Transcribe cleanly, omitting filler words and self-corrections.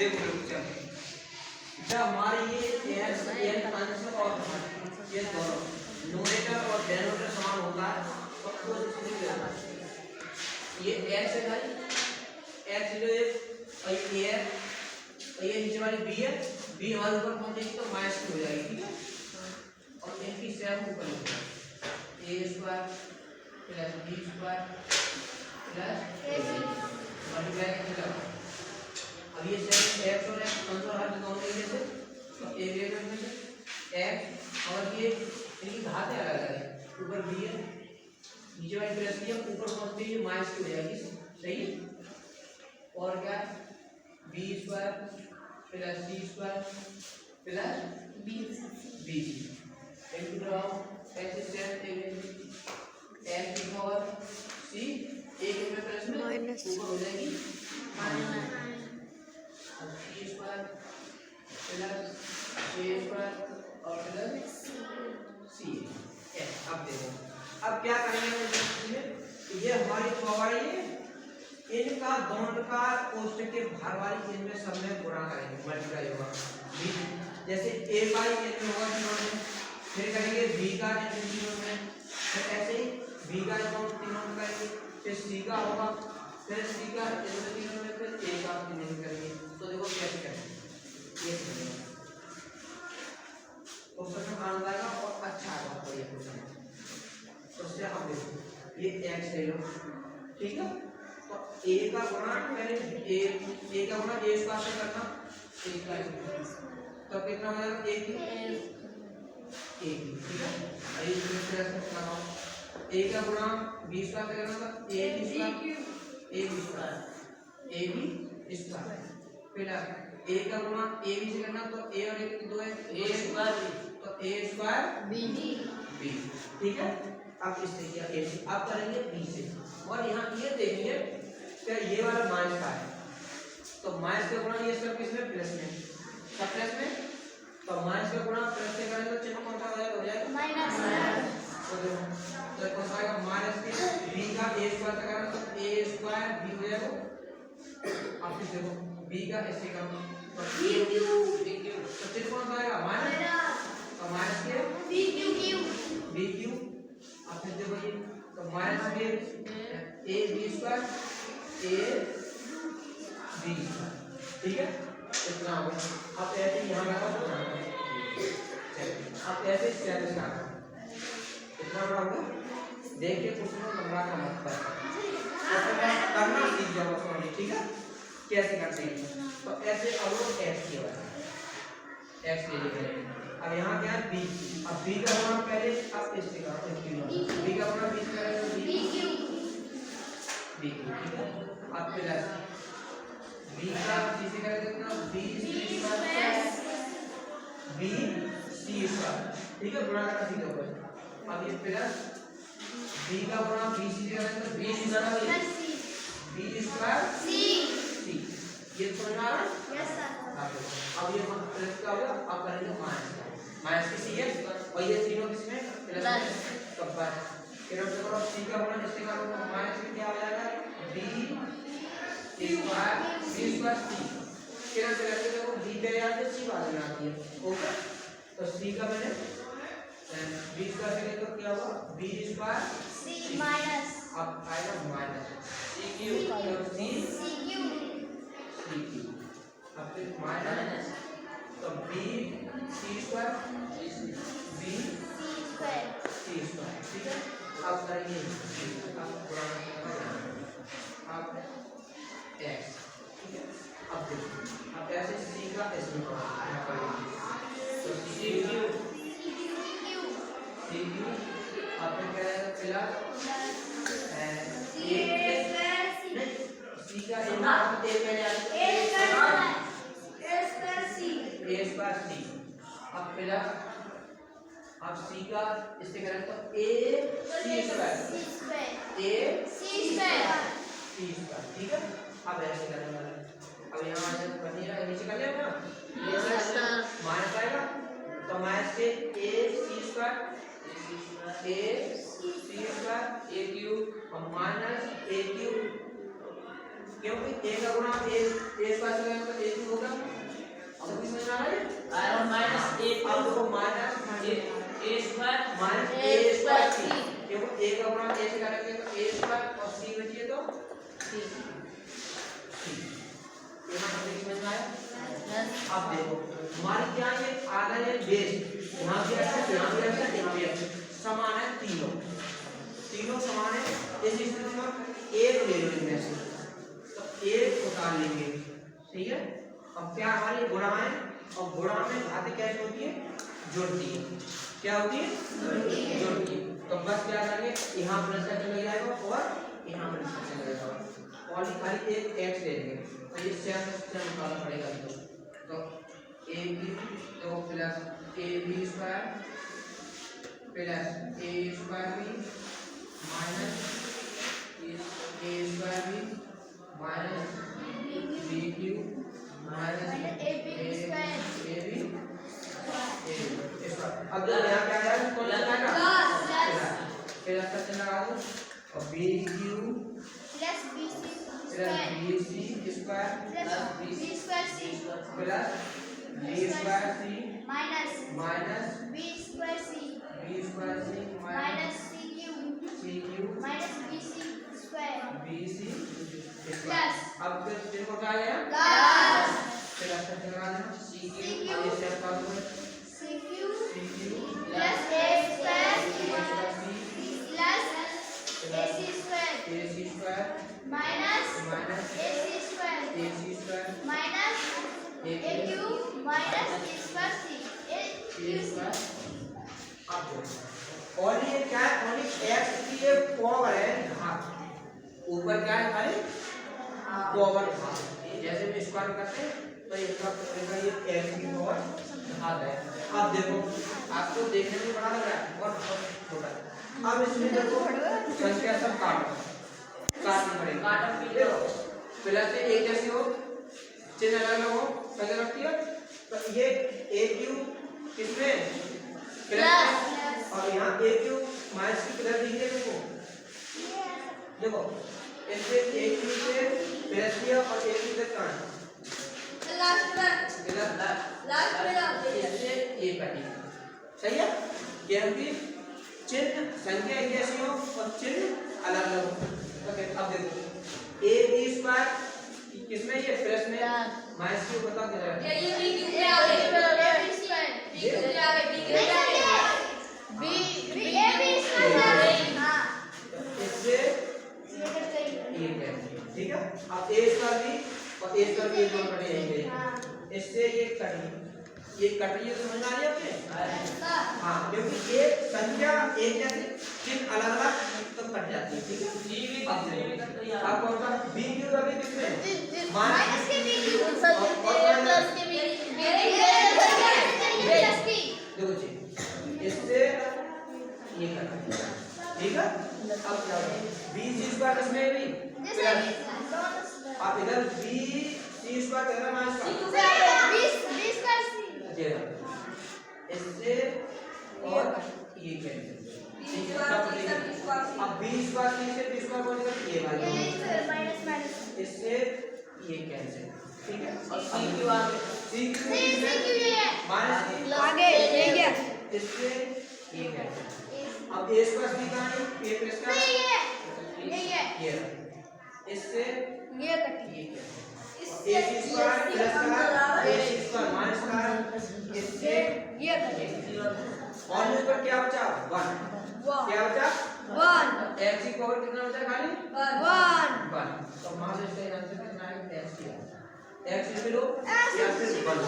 देखो चलो, जब हमारे ये n अंश और ये दोनों न्यूमरेटर और डिनोमिनेटर समान होता है तो ये x है भाई, x जो है और ये नीचे वाली b है, b हमारे ऊपर पहुंचेगी तो माइनस हो जाएगी, ठीक है। और इनकी सेम ऊपर a square plus b square plus multiply करके अब ये सेम x और x आंसर हर दोनों में से तो a में से x और ये इनकी घातें अलग अलग है, ऊपर b है नीचे वाली प्लस b है, ऊपर पहुंचते ही माइनस की हो जाएगी, सही है। और क्या b square plus c square plus b into x same x की पावर c एक में प्लस में ऊपर हो जाएगी minus c square plus a square और प्लस c। अब देखो अब क्या करेंगे, ये हमारी पावर ये इनका दोनों का कोष्टक के भाग वाली इनमें सब में गुणा करेंगे, मल्टीप्लाई होगा जैसे a बाई n में होगा तीनों में, फिर करेंगे b का n तीनों में, फिर ऐसे ही b का n तीनों में करेंगे, फिर c का होगा, फिर c का n तीनों में, फिर a का तीनों में करेंगे। तो देखो कैसे करेंगे ये समझिए तो प्रश्न आना आएगा और अच्छा आएगा आपको ये क्वेश्चन। तो उससे आप देखो ये x ले लो, ठीक है। तो a का गुणा पहले a का गुणा a स्क्वायर से करना a स्क्वायर, तो कितना हो जाएगा a की, ठीक है। ये दूसरे से लगाओ a का गुणा b स्क्वायर से करना था a b स्क्वायर फिर a का गुणा a b से करना तो a और a की दो है a स्क्वायर तो a स्क्वायर b, ठीक है। अब इससे किया a से, अब करेंगे b से, और यहाँ ये देखिए क्या ये वाला माइनस का है तो माइनस का गुणा ये सब किसमें प्लस में, सब प्लस में, तो माइनस का गुणा प्लस से करें तो चिन्ह कौन सा हो जाएगा माइनस, तो कौन सा आएगा माइनस के b का a स्क्वायर से करें तो a स्क्वायर b हो जाएगा। अब फिर देखो b का ऐसे का तो चिन्ह कौन सा आएगा माइनस, तो माइनस के b क्यू, अब फिर देखो ये तो माइनस के a b square a b, ठीक है। इतना हो गया। अब ऐसे यहाँ लगा अब ऐसे स्क्वायर का इतना बड़ा होगा, देखिए उसमें लंबा का मतलब करना सीख जाओ उसमें, ठीक है कैसे करते हैं। तो ऐसे अब लोग x किया हुआ x ले लेंगे, अब यहाँ क्या है b, अब b का गुणा पहले अब इससे का b का गुणा b से करेंगे तो b, ठीक है। अब प्लस b का c से करेंगे कितना b c स्क्वायर, ठीक है, गुणा करना सीखा होगा। अब ये प्लस b का गुणा b c से करेंगे तो b स्क्वायर c, ये समझ आ रहा है यस सर। अब ये प्लस का होगा, अब करेंगे माइनस की c है और ये तीनों किसमें प्लस कब पर फिर हम देखो c का गुणा इससे करो तो माइनस में क्या हो जाएगा b स्क्वायर c, फिर हम करके देखो b पे याद है c बाहर आती है, ओके। तो c का मैंने b स्क्वायर से तो क्या होगा b स्क्वायर c माइनस, अब आएगा माइनस c क्यू, अब फिर माइनस तो b c square b c square, ठीक है। अब करेंगे अब अब x, ठीक है। अब देखो अब ऐसे c का ऐसे यहाँ करेंगे तो c क्यू अब क्या आएगा प्लस c का a स्क्वायर c, अब प्लस अब c का इससे करें तो a c स्क्वायर, ठीक है। अब ऐसे करने वाला, अब यहाँ से बनी रहा नीचे कर लेना माइनस आएगा तो माइनस से a c square a cube और माइनस a क्यूब क्योंकि a का गुणा a स्क्वायर से तो a क्यूब होगा। अब समझ में आ रहा है? और माइनस a अब देखो minus a square minus a square c, क्योंकि a का गुणा a से करेंगे तो a स्क्वायर और c बचिए तो c। ये मतलब समझ में आया? अब देखो हमारी क्या है, आधा ये बेस यहाँ भी एक्स यहाँ भी एक्स यहाँ भी एक्स समान है, तीनों समान है। इस स्थिति में एक ले लो इनमें से, तो एक उतार लेंगे, ठीक है। अब क्या हमारी गुणा है, और गुणा में घात कैसे होती है, जुड़ती है। क्या होती है, जुड़ती है। तो बस क्या करेंगे, यहाँ प्लस का चिन्ह लग जाएगा और यहाँ प्लस का चिन्ह लगेगा, और खाली एक एक्स ले लेंगे। तो ये सेम निकालना पड़ेगा। तो ए बी तो plus A B square plus A square B minus A square B minus B cube minus A B square. अब जो यहाँ क्या आया, कौन सा आएगा, प्लस का चिन्ह लगा दो, और B cube plus B C square plus B square C minus B square C minus C cube B C square. अब फिर को क्या आया, प्लस का चिन्ह लगा देना, सी क्यूब और ये सेम कर दो, सी cube plus A square minus A C square minus A cube और ये क्या है, और एक्स की ये पावर है घात, ऊपर क्या है खाली पावर घात। जैसे में स्क्वायर करते हैं तो इसका ये एक्स की पावर घात है। अब देखो आपको देखने में बड़ा लग रहा है और बहुत छोटा है। अब इसमें देखो संख्या सब काटनी पड़ेगी, देखो प्लस से एक जैसी हो, चिन्ह अलग हो, संख्या रखती है। तो ये ए क्यूब किसमें प्लस, और यहाँ ए क्यूब माइनस की प्लस दीजिए देखो, देखो इससे ए क्यूब से प्लस किया और ए क्यूब से कहाँ इससे ए कटी, सही है। क्योंकि चिन्ह संख्या एक जैसी हो और चिन्ह अलग अलग हो। ओके अब देखो ए बी स्क्वायर किसमें, ये प्लस में माइनस क्यूब बता दे रहा है, ये बी क्यूब आ गए बी क्यूब आ गए बी ए बी स्क्वायर हां इससे ये कैंसिल, ठीक है। अब ए स्क्वायर भी और ए स्क्वायर भी दोनों कटे जाएंगे, इससे ये कट रही है, समझ में आ रही है आपके? हाँ, क्योंकि एक संख्या एक जैसी चिन्ह अलग अलग तो कट जाती है, ठीक है। जी भी अब कौन सा बी क्यूब अभी किसमें माइनस के बी क्यूब प्लस के बी देखो जी इससे ये कट, ठीक है। अब क्या होगा, बी सी स्क्वायर किसमें भी प्लस, अब इधर बी सी स्क्वायर कितना माइनस का इससे और ये कैंसिल, अब बी स्क्वायर सी से बी स्क्वायर बोलेगा ये वाला इससे ये कैंसिल, ठीक है। और सी क्यू आ गए सी क्यू माइनस आगे ले गया इससे ये कैंसिल। अब ए स्क्वायर सी कहाँ है, ए प्लस का ये इससे ये कटी ये कैंसिल, ए सी स्क्वायर प्लस का ए सी स्क्वायर माइनस का इससे ये कटी और ऊपर क्या बचा 1, क्या बचा 1 x की पावर कितना बचा खाली 1 1। तो मान लो इसका आंसर कितना है, x x बिलो या फिर 1।